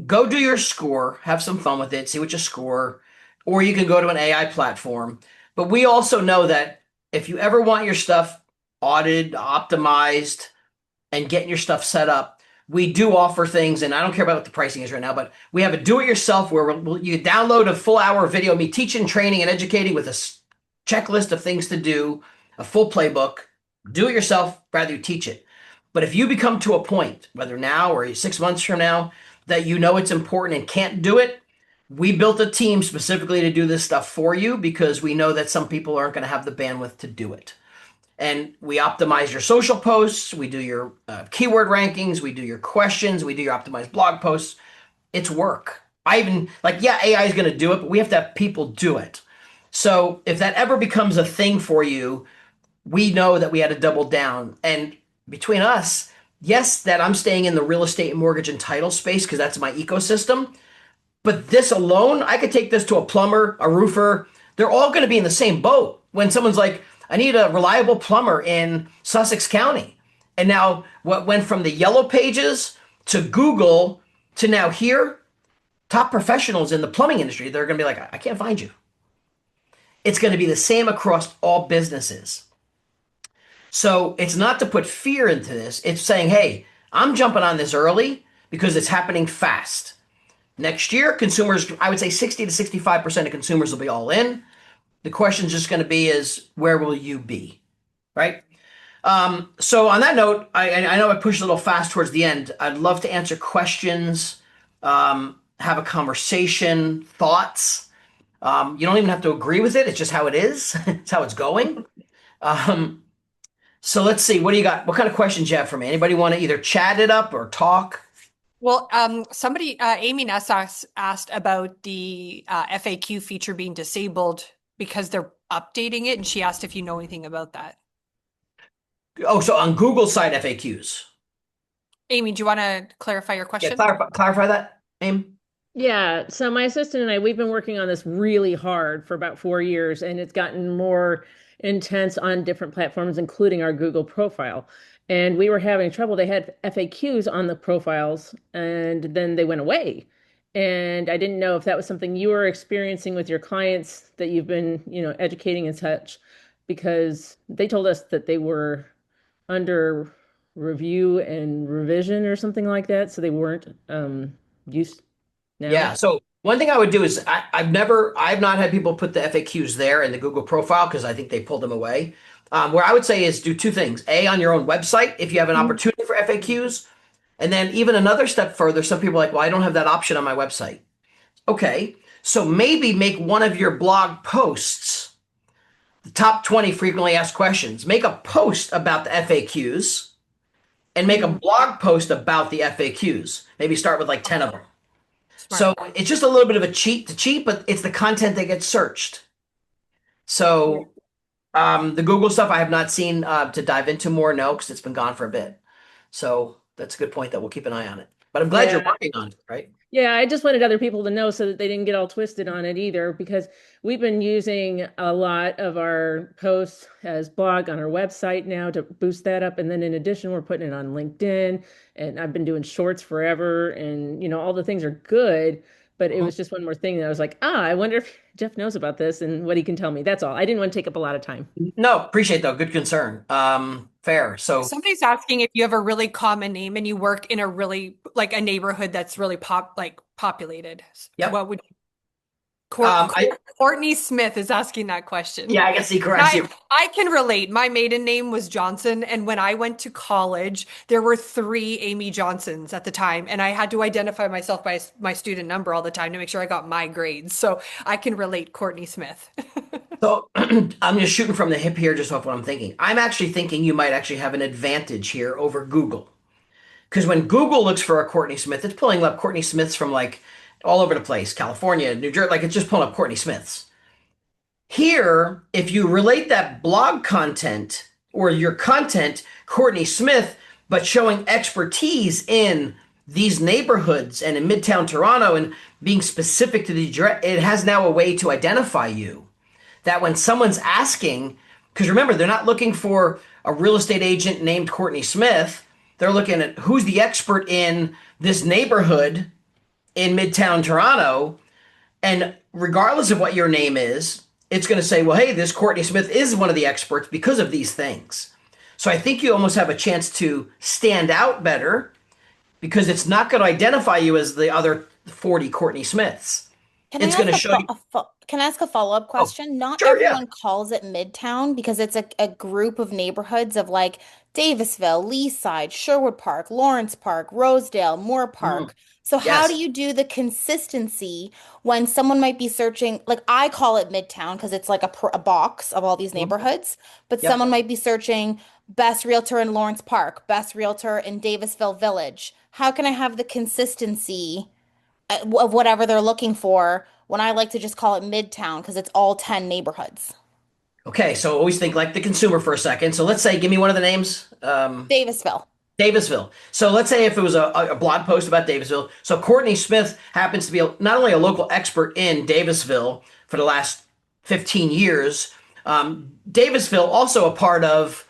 go do your score. Have some fun with it. See what you score. Or you can go to an AI platform. But we also know that if you ever want your stuff audited, optimized, and getting your stuff set up, we do offer things, and I don't care about what the pricing is right now, but we have a do-it-yourself where you download a full hour video of me teaching, training, and educating with a checklist of things to do, a full playbook. Do it yourself, rather you teach it. But if you become to a point, whether now or 6 months from now, that you know it's important and can't do it, we built a team specifically to do this stuff for you because we know that some people aren't going to have the bandwidth to do it. And we optimize your social posts. We do your keyword rankings. We do your questions. We do your optimized blog posts. It's work. I even AI is going to do it, but we have to have people do it. So if that ever becomes a thing for you, we know that we had to double down. And between us, yes, that I'm staying in the real estate, mortgage, and title space because that's my ecosystem. But this alone, I could take this to a plumber, a roofer. They're all going to be in the same boat. When someone's like, I need a reliable plumber in Sussex County. And now what went from the yellow pages to Google to now here, top professionals in the plumbing industry, they're going to be like, I can't find you. It's going to be the same across all businesses. So it's not to put fear into this. It's saying, hey, I'm jumping on this early because it's happening fast. Next year, consumers, I would say 60 to 65% of consumers will be all in. The question is just going to be is, where will you be, right? So on that note, I know I pushed a little fast towards the end. I'd love to answer questions, have a conversation, thoughts. You don't even have to agree with it. It's just how it is. It's how it's going. So let's see. What do you got? What kind of questions you have for me? Anybody want to either chat it up or talk? Well, somebody, Amy Ness asked about the FAQ feature being disabled because they're updating it, and she asked if you know anything about that. Oh, so on Google's side, FAQs. Amy, do you want to clarify your question? Yeah, clarify that, Amy. Yeah, so my assistant and I, we've been working on this really hard for about 4 years, and it's gotten more intense on different platforms, including our Google profile. And we were having trouble. They had FAQs on the profiles, and then they went away. And I didn't know if that was something you were experiencing with your clients that you've been, educating and such, because they told us that they were under review and revision or something like that, so they weren't used now. Yeah. So one thing I would do is I've not had people put the FAQs there in the Google profile because I think they pulled them away. Where I would say is do two things. A, on your own website, if you have an opportunity for FAQs, and then even another step further, some people are like, well, I don't have that option on my website. Okay. So maybe make one of your blog posts, the top 20 frequently asked questions, make a post about the FAQs and make a blog post about the FAQs. Maybe start with like 10 of them. Smart. So it's just a little bit of a cheat to cheat, but it's the content that gets searched. So the Google stuff I have not seen to dive into more, no, because it's been gone for a bit. So that's a good point that we'll keep an eye on it. But I'm glad you're working on it, right? Yeah, I just wanted other people to know so that they didn't get all twisted on it either, because we've been using a lot of our posts as blog on our website now to boost that up. And then in addition, we're putting it on LinkedIn, and I've been doing shorts forever, and all the things are good. But it was just one more thing that I was like, I wonder if Jeff knows about this and what he can tell me. That's all. I didn't want to take up a lot of time. No, appreciate though. Good concern. Fair. So somebody's asking if you have a really common name and you work in a really like a neighborhood that's really populated. Yep. What would Courtney Smith is asking that question. Yeah, I can see correct. I can relate. My maiden name was Johnson, and when I went to college, there were 3 Amy Johnsons at the time, and I had to identify myself by my student number all the time to make sure I got my grades. So I can relate, Courtney Smith. So I'm just shooting from the hip here, just off what I'm thinking. I'm actually thinking you might actually have an advantage here over Google, because when Google looks for a Courtney Smith, it's pulling up Courtney Smiths from like all over the place, California, New Jersey, like it's just pulling up Courtney Smiths. Here, if you relate that blog content or your content, Courtney Smith, but showing expertise in these neighborhoods and in Midtown Toronto and being specific to the address, it has now a way to identify you. That when someone's asking, because remember, they're not looking for a real estate agent named Courtney Smith. They're looking at who's the expert in this neighborhood in Midtown Toronto, and regardless of what your name is, it's going to say, well, hey, this Courtney Smith is one of the experts because of these things. So I think you almost have a chance to stand out better because it's not going to identify you as the other 40 Courtney Smiths. Can I It's going ask to show you. can I ask a follow-up Oh, question? Not sure, yeah. everyone calls it Midtown because it's a group of neighborhoods of like Davisville, Leaside, Sherwood Park, Lawrence Park, Rosedale, Moore Mhm. Park. So how do Yes. you do the consistency when someone might be searching, like I call it Midtown because it's like a box of all these Mhm. neighborhoods, but Yep. someone might be searching best realtor in Lawrence Park, best realtor in Davisville Village. How can I have the consistency of whatever they're looking for when I like to just call it Midtown because it's all 10 neighborhoods. Okay, so always think like the consumer for a second. So let's say, give me one of the names. Davisville. Davisville. So let's say if it was a blog post about Davisville. So Courtney Smith happens to be not only a local expert in Davisville for the last 15 years, Davisville also a part of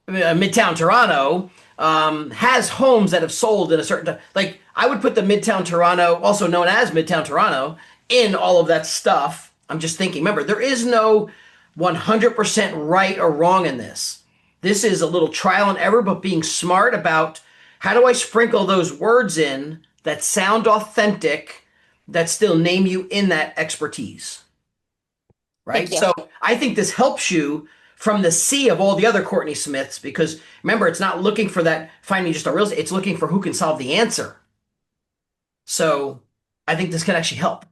Midtown Toronto, has homes that have sold in a certain time. Like I would put the Midtown Toronto, also known as Midtown Toronto, in all of that stuff. I'm just thinking, remember, there is no 100% right or wrong in this. This is a little trial and error, but being smart about how do I sprinkle those words in that sound authentic, that still name you in that expertise, right? Thank you. So I think this helps you from the sea of all the other Courtney Smiths because remember, it's not looking for that finding just a real estate, it's looking for who can solve the answer. So I think this can actually help.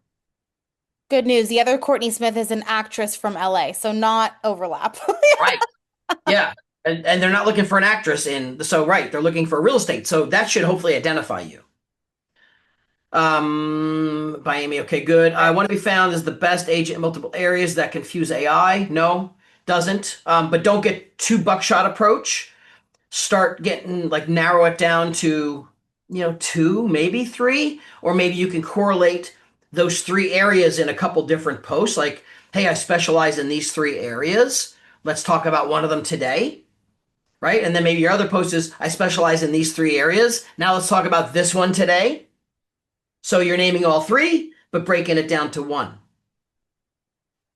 Good news. The other Courtney Smith is an actress from LA, so not overlap. Right. Yeah. And they're not looking for an actress in so right, they're looking for real estate. So that should hopefully identify you. By Amy, okay, good. I want to be found as the best agent in multiple areas that confuse AI. No, doesn't. But don't get too buckshot approach. Start getting like narrow it down to, two, maybe three, or maybe you can correlate those three areas in a couple different posts. Like, hey, I specialize in these three areas. Let's talk about one of them today. Right. And then maybe your other post is I specialize in these three areas. Now let's talk about this one today. So you're naming all three, but breaking it down to one.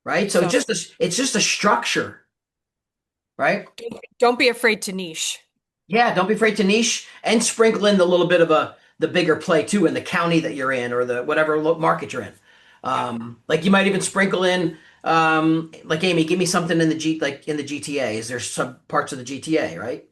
Right. So So it's just a structure. Right. don't be afraid to niche. Yeah, don't be afraid to niche and sprinkle in the little bit of the bigger play too in the county that you're in or the whatever market you're in. Like you might even sprinkle in like Amy, give me something in the GTA. Is there some parts of the GTA, right?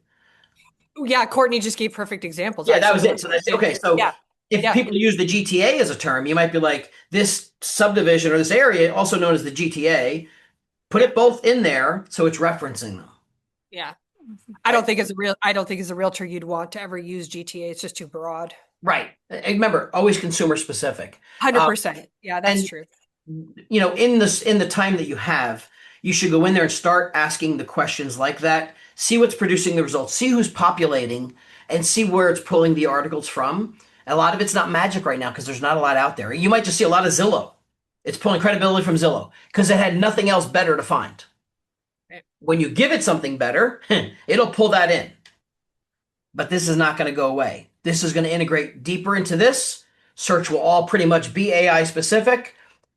Yeah, Courtney just gave perfect examples. Yeah, that Actually, was it. So that's okay. So yeah, if yeah, people use the GTA as a term, you might be like this subdivision or this area, also known as the GTA, put it both in there so it's referencing them. yeah. I don't think as a realtor you'd want to ever use GTA. It's just too broad. Right. And remember, always consumer specific. 100%. Yeah, that's And true. in the time that you have, you should go in there and start asking the questions like that. See what's producing the results. See who's populating, and see where it's pulling the articles from. A lot of it's not magic right now because there's not a lot out there. You might just see a lot of Zillow. It's pulling credibility from Zillow because it had nothing else better to find. Right. When you give it something better, it'll pull that in. But this is not going to go away. This is going to integrate deeper into this. Search will all pretty much be AI specific.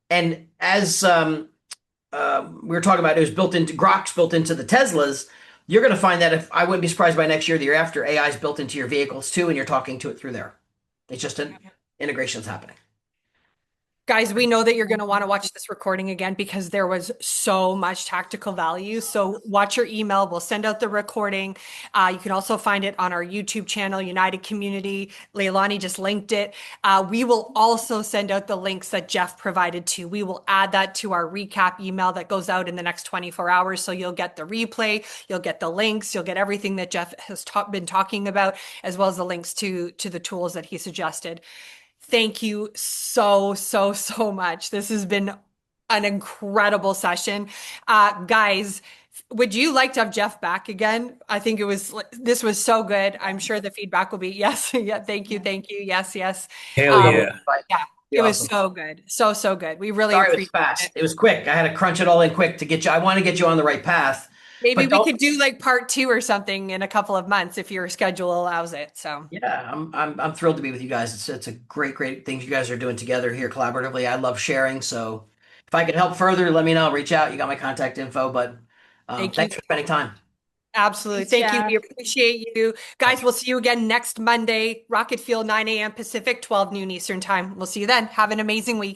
And as we were talking about, it was built into Grok's built into the Teslas. You're going to find that if I wouldn't be surprised by next year, the year after, AI is built into your vehicles too, and you're talking to it through there. It's just an integration that's happening. Guys, we know that you're going to want to watch this recording again because there was so much tactical value. So watch your email. We'll send out the recording. You can also find it on our YouTube channel, United Community. Leilani just linked it. We will also send out the links that Jeff provided too. We will add that to our recap email that goes out in the next 24 hours. So you'll get the replay, you'll get the links, you'll get everything that Jeff has been talking about, as well as the links to the tools that he suggested. Thank you so, so, so much. This has been an incredible session. Guys, would you like to have Jeff back again? I think this was so good. I'm sure the feedback will be yes. Yeah. Thank you. Thank you. Yes. Yes. Hell yeah. Yeah. It was Awesome. so good. So, so good. We really Sorry, it was appreciate fast. it. It was quick. I had to crunch it all in quick to get you. I want to get you on the right path. Maybe But we don't- could do like part 2 or something in a couple of months if your schedule allows it. So Yeah, I'm thrilled to be with you guys. It's a great thing you guys are doing together here collaboratively. I love sharing. So if I can help further, let me know. Reach out. You got my contact info. But thank you. thanks for spending time. Absolutely. Thanks, Thank you. We Jeff. appreciate you. Guys, we'll see you again next Monday. Rocket Fuel, 9 a.m. Pacific, 12 noon Eastern time. We'll see you then. Have an amazing week.